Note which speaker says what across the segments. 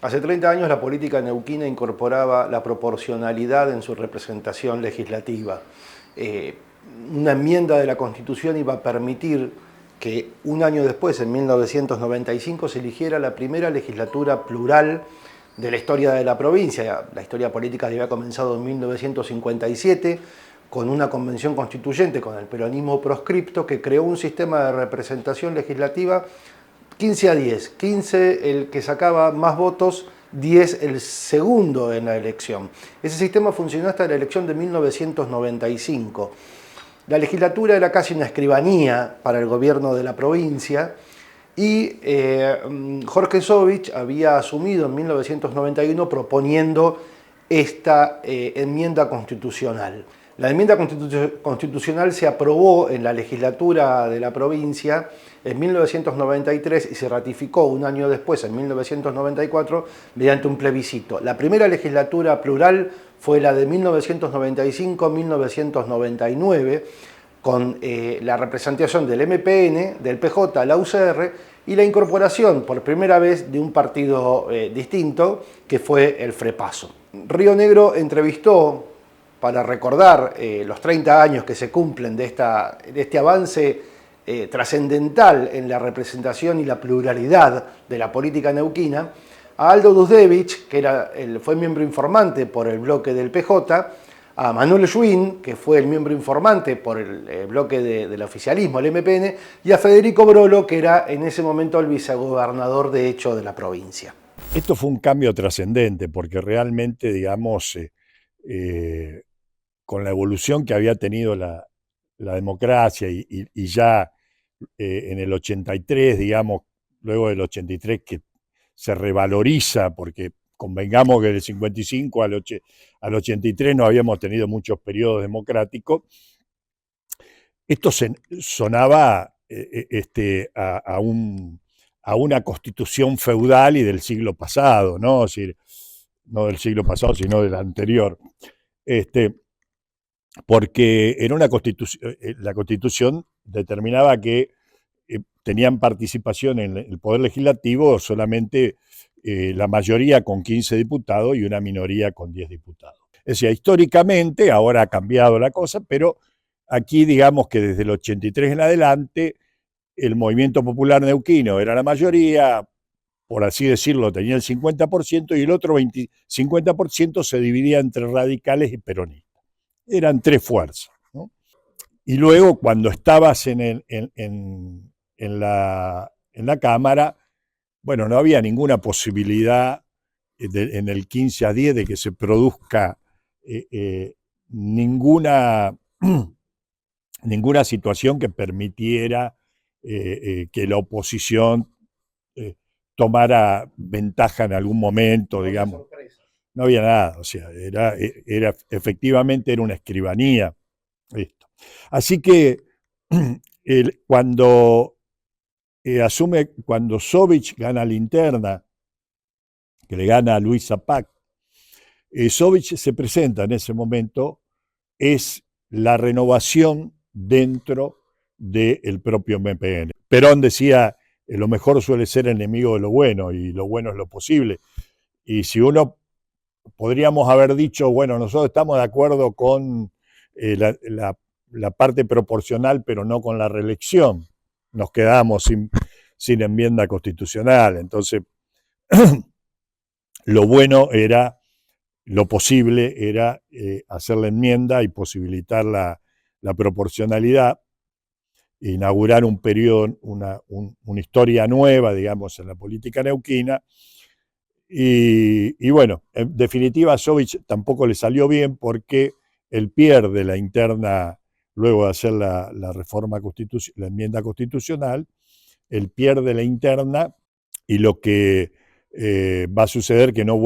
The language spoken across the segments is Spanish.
Speaker 1: Hace 30 años la política neuquina incorporaba la proporcionalidad en su representación legislativa. Eh, una enmienda de la Constitución iba a permitir que un año después, en 1995, se eligiera la primera legislatura plural de la historia de la provincia. La historia política había comenzado en 1957 con una convención constituyente, con el peronismo proscripto, que creó un sistema de representación legislativa 15-10, 15 el que sacaba más votos, 10 el segundo en la elección. Ese sistema funcionó hasta la elección de 1995. La legislatura era casi una escribanía para el gobierno de la provincia y Jorge Sovich había asumido en 1991 proponiendo esta enmienda constitucional. La enmienda constitucional se aprobó en la legislatura de la provincia en 1993 y se ratificó un año después, en 1994, mediante un plebiscito. La primera legislatura plural fue la de 1995-1999, con la representación del MPN, del PJ, la UCR y la incorporación por primera vez de un partido distinto, que fue el FREPASO. Río Negro entrevistó, para recordar los 30 años que se cumplen de este avance trascendental en la representación y la pluralidad de la política neuquina, a Aldo Dusdevich, que fue miembro informante por el bloque del PJ, a Manuel Schwinn, que fue el miembro informante por el bloque del oficialismo, el MPN, y a Federico Brolo, que era en ese momento el vicegobernador de hecho de la provincia.
Speaker 2: Esto fue un cambio trascendente porque realmente, digamos, con la evolución que había tenido la democracia y ya en el 83, digamos, luego del 83 que se revaloriza, porque convengamos que del 55 al 83 no habíamos tenido muchos periodos democráticos, esto sonaba a una constitución feudal y del siglo pasado, ¿no? Es decir, no del siglo pasado, sino del anterior. Porque era una constitución, la constitución determinaba que tenían participación en el poder legislativo solamente la mayoría con 15 diputados y una minoría con 10 diputados. Es decir, históricamente, ahora ha cambiado la cosa, pero aquí digamos que desde el 83 en adelante, el movimiento popular neuquino era la mayoría, por así decirlo, tenía el 50% y el otro 50% se dividía entre radicales y peronistas. Eran tres fuerzas, ¿no? Y luego, cuando estabas en la Cámara, bueno, no había ninguna posibilidad en el 15-10 de que se produzca ninguna, ninguna situación que permitiera que la oposición tomara ventaja en algún momento, digamos. No había nada, o sea, efectivamente era una escribanía esto. Así que cuando cuando Sovich gana la interna, que le gana a Luis Zapac, Sovich se presenta en ese momento, es la renovación dentro del propio MPN. Perón decía, lo mejor suele ser enemigo de lo bueno y lo bueno es lo posible. Y si uno podríamos haber dicho, bueno, nosotros estamos de acuerdo con la parte proporcional, pero no con la reelección. Nos quedamos sin enmienda constitucional. Entonces, lo bueno era, lo posible era hacer la enmienda y posibilitar la proporcionalidad, inaugurar un periodo, una historia nueva, digamos, en la política neuquina. Y bueno, en definitiva a Sovich tampoco le salió bien porque él pierde la interna luego de hacer la reforma la enmienda constitucional, él pierde la interna y lo que va a suceder que no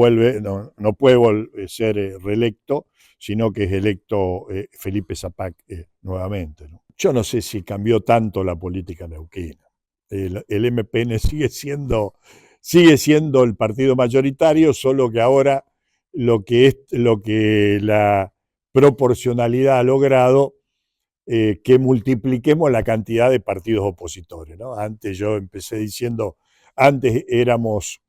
Speaker 2: puede ser reelecto, sino que es electo Felipe Zapac nuevamente, ¿no? Yo no sé si cambió tanto la política neuquina. El MPN sigue siendo el partido mayoritario, solo que ahora lo que la proporcionalidad ha logrado, que multipliquemos la cantidad de partidos opositores, ¿no? Antes yo empecé diciendo, antes éramos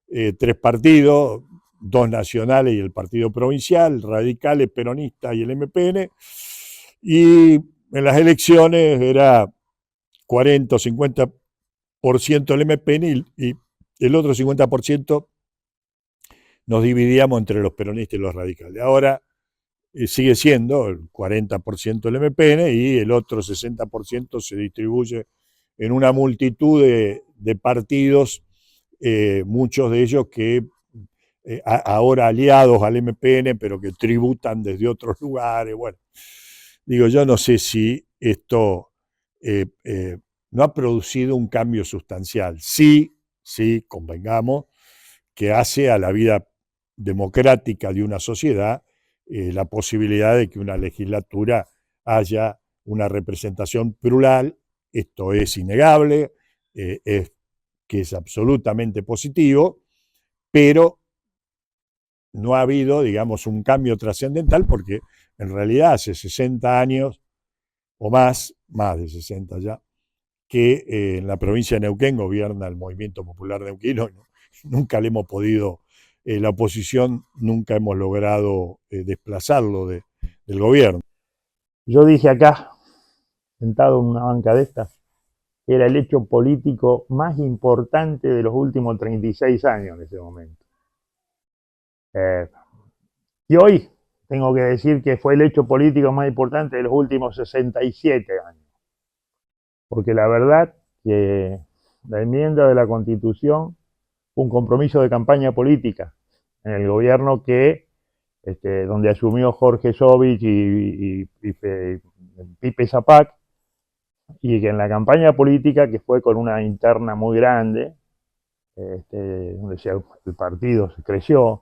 Speaker 2: tres partidos, dos nacionales y el partido provincial, radicales, peronistas y el MPN, y en las elecciones era 40 o 50% el MPN y el otro 50% nos dividíamos entre los peronistas y los radicales. Ahora sigue siendo el 40% el MPN y el otro 60% se distribuye en una multitud de partidos, muchos de ellos que ahora aliados al MPN, pero que tributan desde otros lugares. Bueno, digo, yo no sé si esto no ha producido un cambio sustancial. Sí, convengamos, que hace a la vida democrática de una sociedad la posibilidad de que una legislatura haya una representación plural. Esto es innegable, que es absolutamente positivo, pero no ha habido, digamos, un cambio trascendental porque en realidad hace 60 años o más de 60 ya, que en la provincia de Neuquén gobierna el Movimiento Popular Neuquino. Nunca le hemos podido, la oposición nunca hemos logrado desplazarlo del gobierno.
Speaker 3: Yo dije acá, sentado en una banca de estas, que era el hecho político más importante de los últimos 36 años en ese momento. Y hoy tengo que decir que fue el hecho político más importante de los últimos 67 años. Porque la verdad que la enmienda de la Constitución fue un compromiso de campaña política en el gobierno donde asumió Jorge Sovich y Pipe Zapac, y que en la campaña política, que fue con una interna muy grande, donde el partido se creció,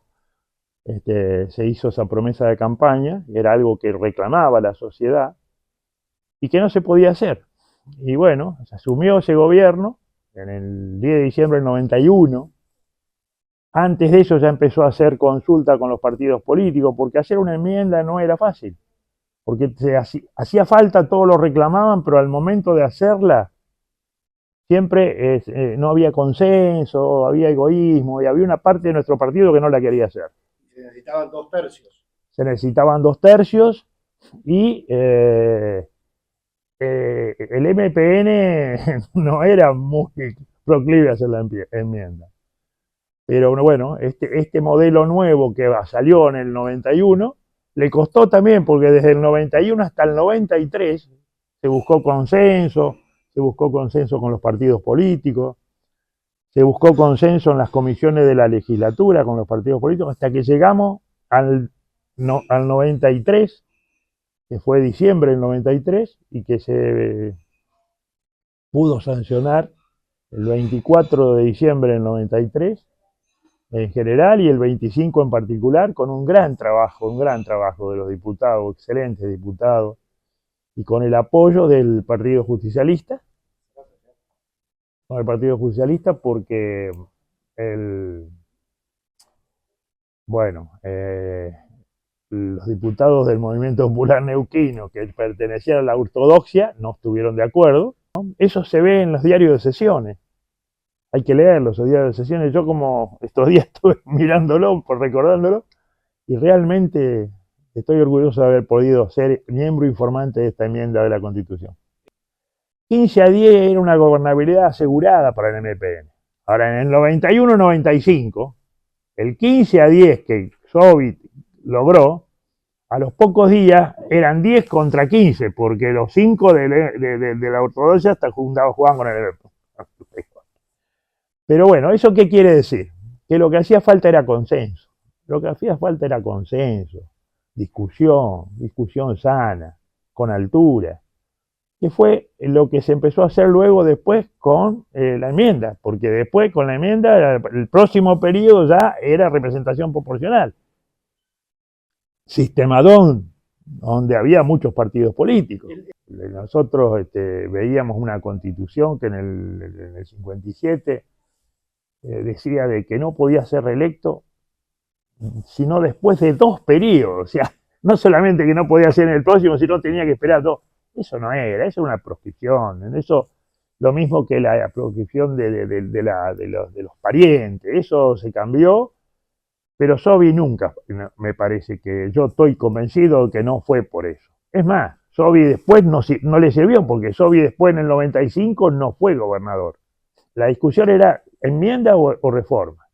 Speaker 3: se hizo esa promesa de campaña, y era algo que reclamaba la sociedad y que no se podía hacer. Y bueno, se asumió ese gobierno en el 10 de diciembre del 91. Antes de eso ya empezó a hacer consulta con los partidos políticos, porque hacer una enmienda no era fácil, porque hacía falta, todos lo reclamaban, pero al momento de hacerla siempre no había consenso, había egoísmo, y había una parte de nuestro partido que no la quería hacer.
Speaker 1: Se necesitaban 2 tercios.
Speaker 3: Se necesitaban 2 tercios y el MPN no era muy proclive a hacer la enmienda. Pero bueno, este modelo nuevo que salió en el 91 le costó también, porque desde el 91 hasta el 93 se buscó consenso con los partidos políticos, se buscó consenso en las comisiones de la legislatura con los partidos políticos, hasta que llegamos al 93, que fue diciembre del 93, y que se pudo sancionar el 24 de diciembre del 93 en general y el 25 en particular, con un gran trabajo de los diputados, excelentes diputados, y con el apoyo del Partido Justicialista, porque los diputados del Movimiento Popular Neuquino, que pertenecían a la ortodoxia, no estuvieron de acuerdo, ¿no? Eso se ve en los diarios de sesiones. Hay que leerlos, los diarios de sesiones. Yo, como estos días estuve mirándolo, recordándolo, y realmente estoy orgulloso de haber podido ser miembro informante de esta enmienda de la Constitución. 15-10 era una gobernabilidad asegurada para el MPN. Ahora, en el 91-95, el 15-10 que Sovich logró, a los pocos días eran 10 contra 15, porque los 5 de la ortodoxia hasta jugaban con el MPN. Pero bueno, ¿eso qué quiere decir? Que lo que hacía falta era consenso. Discusión sana, con altura, que fue lo que se empezó a hacer luego después con la enmienda, porque después con la enmienda el próximo periodo ya era representación proporcional. Sistemadón, donde había muchos partidos políticos. Nosotros veíamos una constitución que en el 57 decía de que no podía ser reelecto sino después de 2 periodos. O sea, no solamente que no podía ser en el próximo, sino tenía que esperar 2. Eso no era, eso era una proscripción. En eso lo mismo que la proscripción de los parientes. Eso se cambió, pero Scioli nunca, me parece que yo estoy convencido que no fue por eso. Es más, Scioli después no le sirvió, porque Scioli después en el 95 no fue gobernador. La discusión era enmienda o reforma.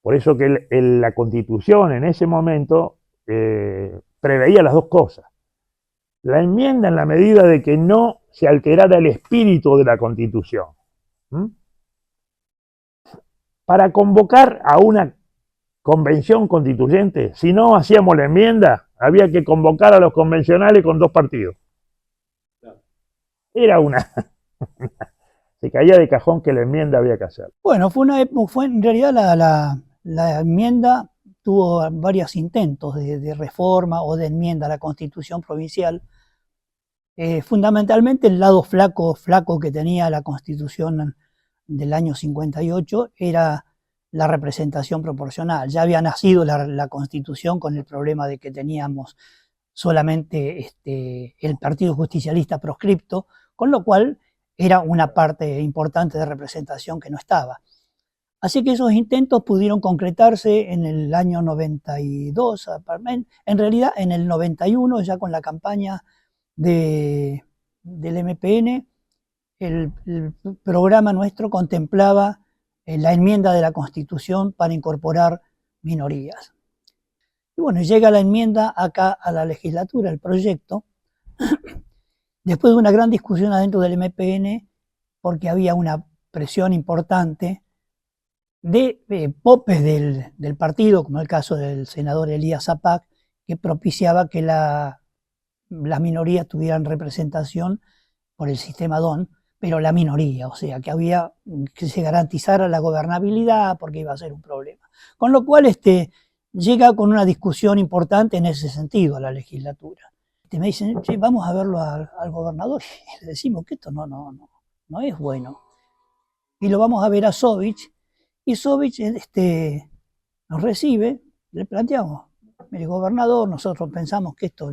Speaker 3: Por eso que la Constitución en ese momento preveía las dos cosas. La enmienda en la medida de que no se alterara el espíritu de la Constitución. Para convocar a una convención constituyente, si no hacíamos la enmienda, había que convocar a los convencionales con 2 partidos. Era se caía de cajón que la enmienda había que hacer.
Speaker 4: Bueno, fue en realidad la enmienda tuvo varios intentos de reforma o de enmienda a la Constitución provincial. Fundamentalmente el lado flaco que tenía la Constitución del año 58 era la representación proporcional. Ya había nacido la Constitución con el problema de que teníamos solamente el Partido Justicialista proscripto, con lo cual era una parte importante de representación que no estaba. Así que esos intentos pudieron concretarse en el año 92, en realidad en el 91, ya con la campaña del MPN, el programa nuestro contemplaba la enmienda de la Constitución para incorporar minorías. Y bueno, llega la enmienda acá a la legislatura, el proyecto, después de una gran discusión adentro del MPN, porque había una presión importante de popes del partido, como el caso del senador Elías Zapac, que propiciaba que las minorías tuvieran representación por el sistema DON, pero la minoría, o sea, que se garantizara la gobernabilidad porque iba a ser un problema. Con lo cual llega con una discusión importante en ese sentido a la legislatura. Me dicen, che, vamos a verlo al gobernador, y le decimos que esto no es bueno. Y lo vamos a ver a Sovich, y Sovich nos recibe, le planteamos, mire, gobernador, nosotros pensamos que esto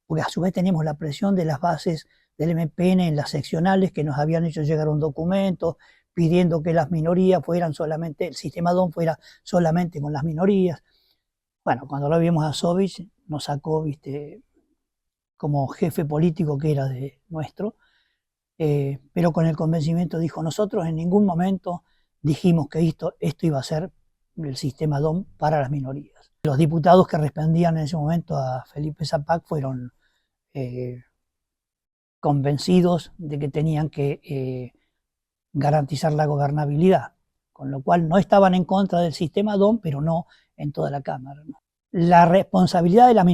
Speaker 4: porque a su vez teníamos la presión de las bases del MPN en las seccionales que nos habían hecho llegar un documento pidiendo que las minorías fueran solamente, el sistema DON fuera solamente con las minorías. Bueno, cuando lo vimos a Sovich, nos sacó, como jefe político que era nuestro, pero con el convencimiento dijo, nosotros en ningún momento dijimos que esto iba a ser el sistema DON para las minorías. Los diputados que respondían en ese momento a Felipe Zapac fueron convencidos de que tenían que garantizar la gobernabilidad, con lo cual no estaban en contra del sistema DON, pero no en toda la Cámara, ¿no? La responsabilidad de las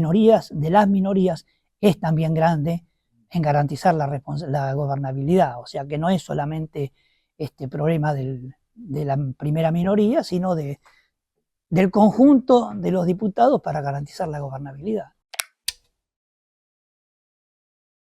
Speaker 4: minorías es también grande en garantizar la gobernabilidad, o sea que no es solamente este problema de la primera minoría, sino del conjunto de los diputados para garantizar la gobernabilidad.